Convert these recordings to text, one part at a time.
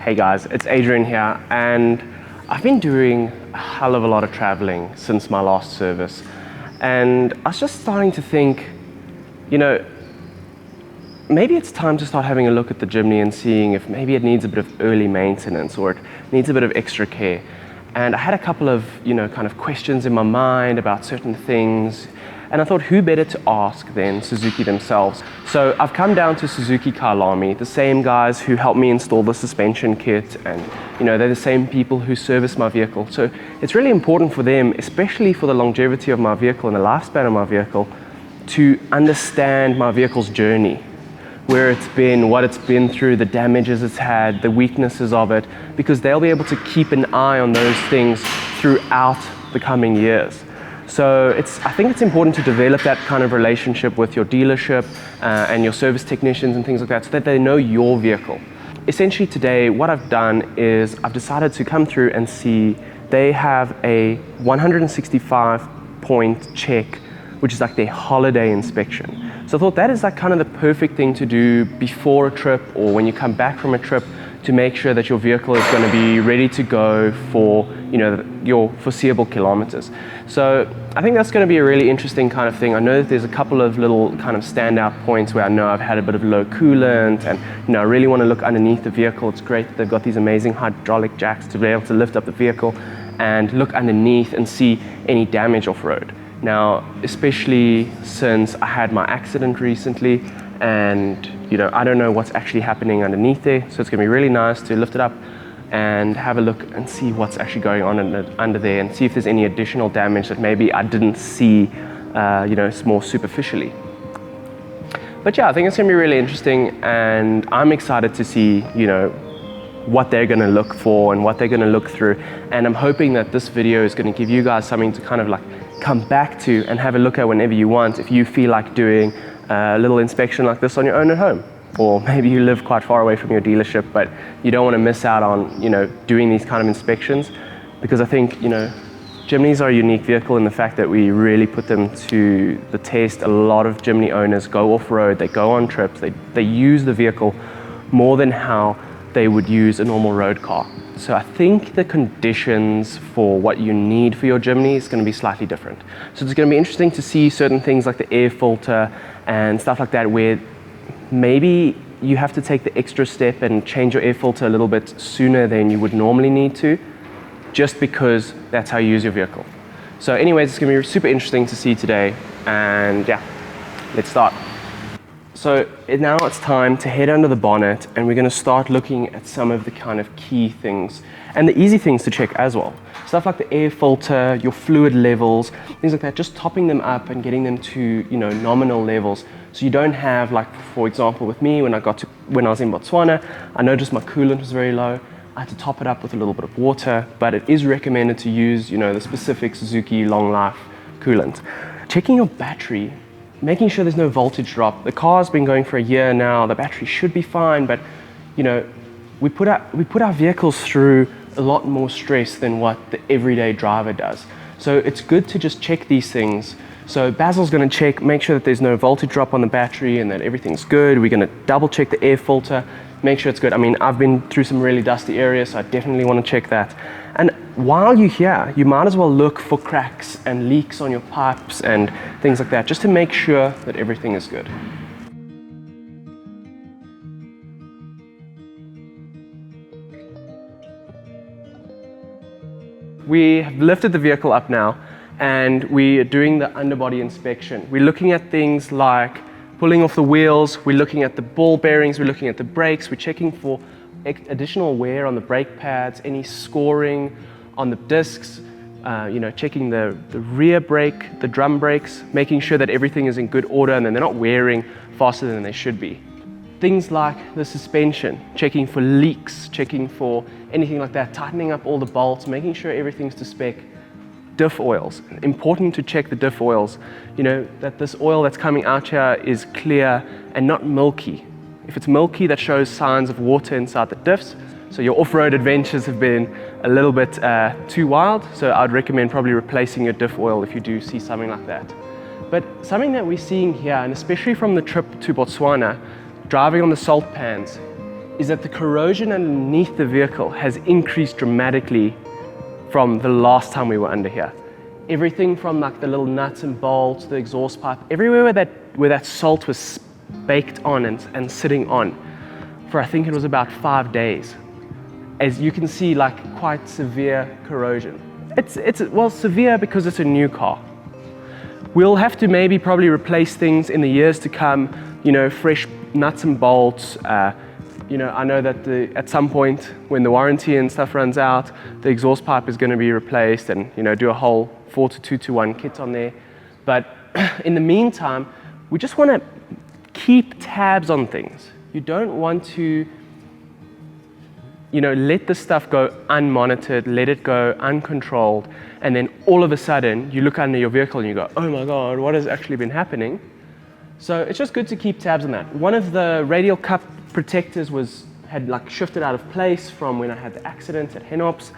Hey guys, it's Adrian here, and I've been doing a hell of a lot of traveling since my last service, and I was just starting to think, you know, maybe it's time to start having a look at the Jimny and seeing if maybe it needs a bit of early maintenance or it needs a bit of extra care. And I had a couple of, kind of questions in my mind about certain things, and I thought, who better to ask than Suzuki themselves? So I've come down to Suzuki Jimny, the same guys who helped me install the suspension kit, and they're the same people who service my vehicle. So it's really important for them, especially for the longevity of my vehicle and the lifespan of my vehicle, to understand my vehicle's journey, where it's been, what it's been through, the damages it's had, the weaknesses of it, because they'll be able to keep an eye on those things throughout the coming years. So I think it's important to develop that kind of relationship with your dealership and your service technicians and things like that, so that they know your vehicle. Essentially today, what I've done is I've decided to come through and see they have a 165-point check, which is like their holiday inspection. So I thought that is like kind of the perfect thing to do before a trip or when you come back from a trip, to make sure that your vehicle is going to be ready to go for your foreseeable kilometers. So I think that's going to be a really interesting kind of thing. I know that there's a couple of little kind of standout points where I know I've had a bit of low coolant, and I really want to look underneath the vehicle. It's great that they've got these amazing hydraulic jacks to be able to lift up the vehicle and look underneath and see any damage off-road. Now, especially since I had my accident recently, and I don't know what's actually happening underneath there, so it's going to be really nice to lift it up and have a look and see what's actually going on under there, and see if there's any additional damage that maybe I didn't see more superficially. But yeah, I think it's going to be really interesting, and I'm excited to see what they're going to look for and what they're going to look through, and I'm hoping that this video is going to give you guys something to kind of like come back to and have a look at whenever you want, if you feel like doing a little inspection like this on your own at home. Or maybe you live quite far away from your dealership, but you don't want to miss out on doing these kind of inspections, because I think Jimnys are a unique vehicle in the fact that we really put them to the test. A lot of Jimny owners go off-road, they go on trips, they use the vehicle more than how they would use a normal road car. So I think the conditions for what you need for your Jimny is going to be slightly different. So it's going to be interesting to see certain things like the air filter and stuff like that, where maybe you have to take the extra step and change your air filter a little bit sooner than you would normally need to, just because that's how you use your vehicle. So anyways, it's going to be super interesting to see today, and yeah, let's start. So now it's time to head under the bonnet, and we're going to start looking at some of the kind of key things and the easy things to check as well. Stuff like the air filter, your fluid levels, things like that, just topping them up and getting them to nominal levels. So you don't have, like for example with me, when I was in Botswana, I noticed my coolant was very low. I had to top it up with a little bit of water, but it is recommended to use the specific Suzuki long life coolant. Checking your battery, making sure there's no voltage drop. The car's been going for a year now, the battery should be fine, but we put our vehicles through a lot more stress than what the everyday driver does. So it's good to just check these things. So Basil's going to check, make sure that there's no voltage drop on the battery and that everything's good. We're going to double check the air filter, make sure it's good. I mean, I've been through some really dusty areas, so I definitely want to check that. And while you're here, you might as well look for cracks and leaks on your pipes and things like that, just to make sure that everything is good. We have lifted the vehicle up now, and we are doing the underbody inspection. We're looking at things like pulling off the wheels, we're looking at the ball bearings, we're looking at the brakes, we're checking for additional wear on the brake pads, any scoring on the discs, checking the rear brake, the drum brakes, making sure that everything is in good order and then they're not wearing faster than they should be. Things like the suspension, checking for leaks, checking for anything like that, tightening up all the bolts, making sure everything's to spec. Diff oils, important to check the diff oils, that this oil that's coming out here is clear and not milky. If it's milky, that shows signs of water inside the diffs. So your off-road adventures have been a little bit too wild, so I'd recommend probably replacing your diff oil if you do see something like that. But something that we're seeing here, and especially from the trip to Botswana, driving on the salt pans, is that the corrosion underneath the vehicle has increased dramatically from the last time we were under here. Everything from like the little nuts and bolts, the exhaust pipe, everywhere where that salt was baked on and sitting on for I think it was about 5 days. As you can see, like quite severe corrosion. It's well, severe because it's a new car. We'll have to maybe probably replace things in the years to come, you know, fresh nuts and bolts. You know, I know that at some point when the warranty and stuff runs out, the exhaust pipe is going to be replaced and, you know, do a whole 4 to 2 to 1 kit on there. But in the meantime, we just want to keep tabs on things. You don't want to, you know, let the stuff go unmonitored, let it go uncontrolled, and then all of a sudden you look under your vehicle and you go, oh my God, what has actually been happening? So it's just good to keep tabs on that. One of the radial cup protectors had like shifted out of place from when I had the accident at Henops.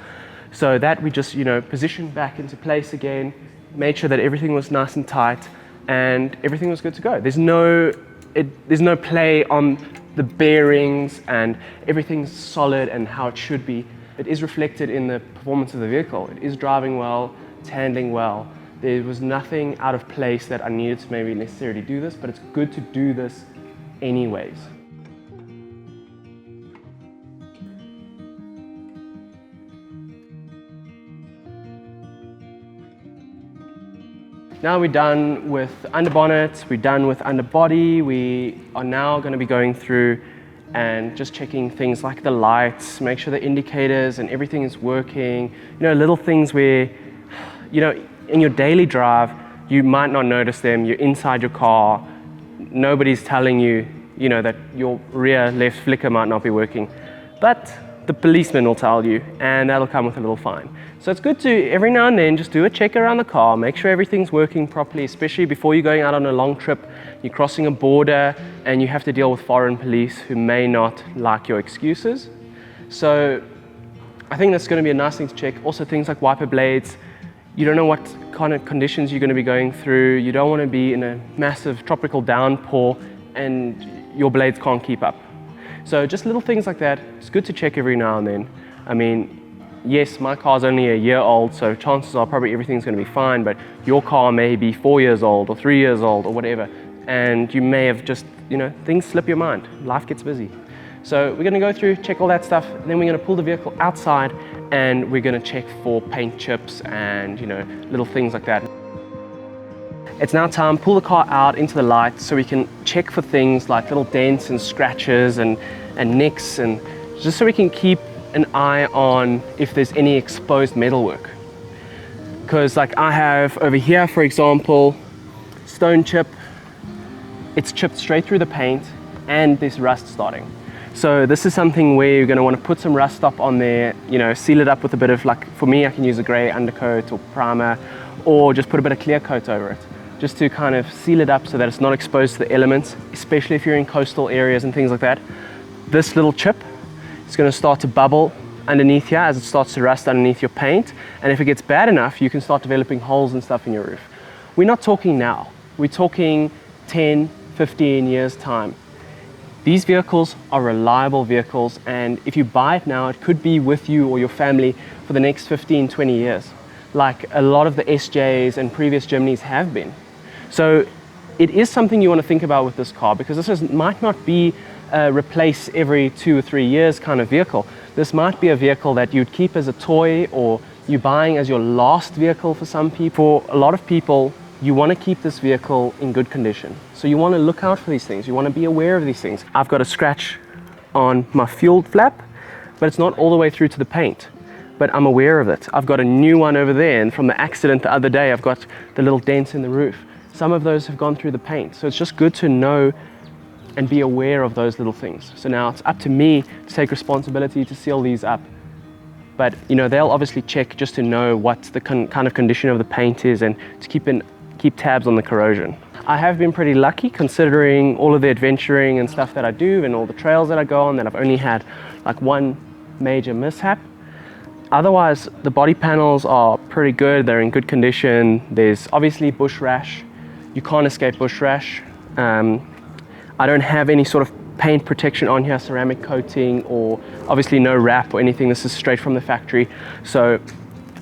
So that we just, you know, positioned back into place again, made sure that everything was nice and tight and everything was good to go. There's no play on the bearings and everything's solid and how it should be. It is reflected in the performance of the vehicle. It is driving well, it's handling well. There was nothing out of place that I needed to maybe necessarily do this, but it's good to do this anyways. Now we're done with underbonnet, we're done with underbody. We are now going to be going through and just checking things like the lights, make sure the indicators and everything is working. You know, little things where, you know, in your daily drive, you might not notice them. You're inside your car, nobody's telling you, you know, that your rear left flicker might not be working, but the policeman will tell you, and that'll come with a little fine. So it's good to every now and then just do a check around the car, make sure everything's working properly, especially before you're going out on a long trip, you're crossing a border and you have to deal with foreign police who may not like your excuses. So I think that's going to be a nice thing to check. Also things like wiper blades. You don't know what kind of conditions you're going to be going through. You don't want to be in a massive tropical downpour and your blades can't keep up. So just little things like that. It's good to check every now and then. I mean, yes, my car's only a year old, so chances are probably everything's going to be fine, but your car may be 4 years old or 3 years old or whatever, and you may have just, you know, things slip your mind. Life gets busy. So we're going to go through, check all that stuff, and then we're going to pull the vehicle outside and we're going to check for paint chips and, you know, little things like that. It's now time, pull the car out into the light so we can check for things like little dents and scratches and nicks, and just so we can keep an eye on if there's any exposed metalwork. Because like I have over here, for example, stone chip, it's chipped straight through the paint and there's rust starting. So this is something where you're going to want to put some rust stop on there, you know, seal it up with a bit of, like for me I can use a grey undercoat or primer, or just put a bit of clear coat over it, just to kind of seal it up so that it's not exposed to the elements, especially if you're in coastal areas and things like that. This little chip, it's going to start to bubble underneath here as it starts to rust underneath your paint, and if it gets bad enough you can start developing holes and stuff in your roof. We're not talking now, we're talking 10, 15 years time. These vehicles are reliable vehicles, and if you buy it now it could be with you or your family for the next 15, 20 years, like a lot of the SJs and previous Jimnys have been. So it is something you want to think about with this car, because might not be replace every 2 or 3 years kind of vehicle. This might be a vehicle that you'd keep as a toy, or you're buying as your last vehicle for some people. For a lot of people, you want to keep this vehicle in good condition. So you want to look out for these things. You want to be aware of these things. I've got a scratch on my fuel flap, but it's not all the way through to the paint. But I'm aware of it. I've got a new one over there, and from the accident the other day, I've got the little dents in the roof. Some of those have gone through the paint. So it's just good to know and be aware of those little things. So now it's up to me to take responsibility to seal these up. But you know, they'll obviously check just to know what the kind of condition of the paint is, and to keep tabs on the corrosion. I have been pretty lucky, considering all of the adventuring and stuff that I do and all the trails that I go on, that I've only had like one major mishap. Otherwise, the body panels are pretty good, they're in good condition. There's obviously bush rash. You can't escape bush rash. I don't have any sort of paint protection on here, ceramic coating, or obviously no wrap or anything. This is straight from the factory, so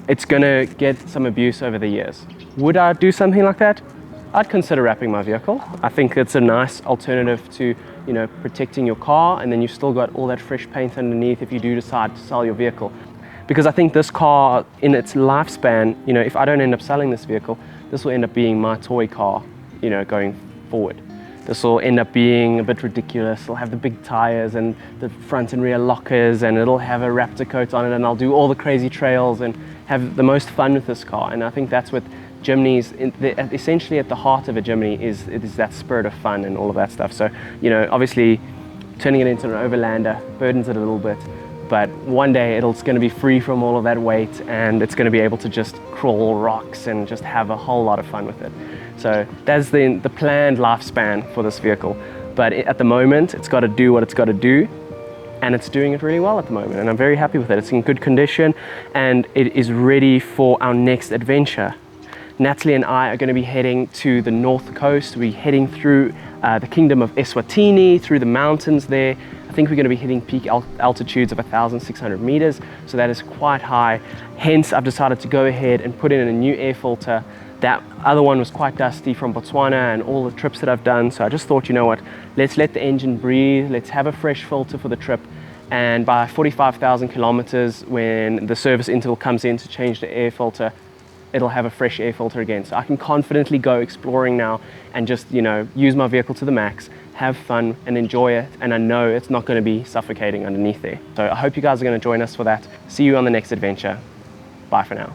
it's gonna get some abuse over the years. Would I do something like that? I'd consider wrapping my vehicle. I think it's a nice alternative to, you know, protecting your car, and then you've still got all that fresh paint underneath if you do decide to sell your vehicle. Because I think this car, in its lifespan, you know, if I don't end up selling this vehicle, this will end up being my toy car, you know, going forward. This will end up being a bit ridiculous. It'll have the big tires and the front and rear lockers, and it'll have a Raptor coat on it, and I'll do all the crazy trails and have the most fun with this car. And I think that's what Jimny's, essentially at the heart of a Jimny is that spirit of fun and all of that stuff. So, you know, obviously turning it into an Overlander burdens it a little bit, but one day it's going to be free from all of that weight, and it's going to be able to just crawl rocks and just have a whole lot of fun with it. So that's the planned lifespan for this vehicle. But at the moment, it's got to do what it's got to do, and it's doing it really well at the moment, and I'm very happy with it. It's in good condition, and it is ready for our next adventure. Natalie and I are going to be heading to the north coast. We're heading through the kingdom of Eswatini, through the mountains there. I think we're going to be hitting peak altitudes of 1,600 meters, so that is quite high. Hence, I've decided to go ahead and put in a new air filter. That other one was quite dusty from Botswana and all the trips that I've done, so I just thought, you know what, let's let the engine breathe, let's have a fresh filter for the trip, and by 45,000 kilometers, when the service interval comes in to change the air filter, it'll have a fresh air filter again. So I can confidently go exploring now and just, you know, use my vehicle to the max, have fun and enjoy it, and I know it's not going to be suffocating underneath there. So I hope you guys are going to join us for that. See you on the next adventure. Bye for now.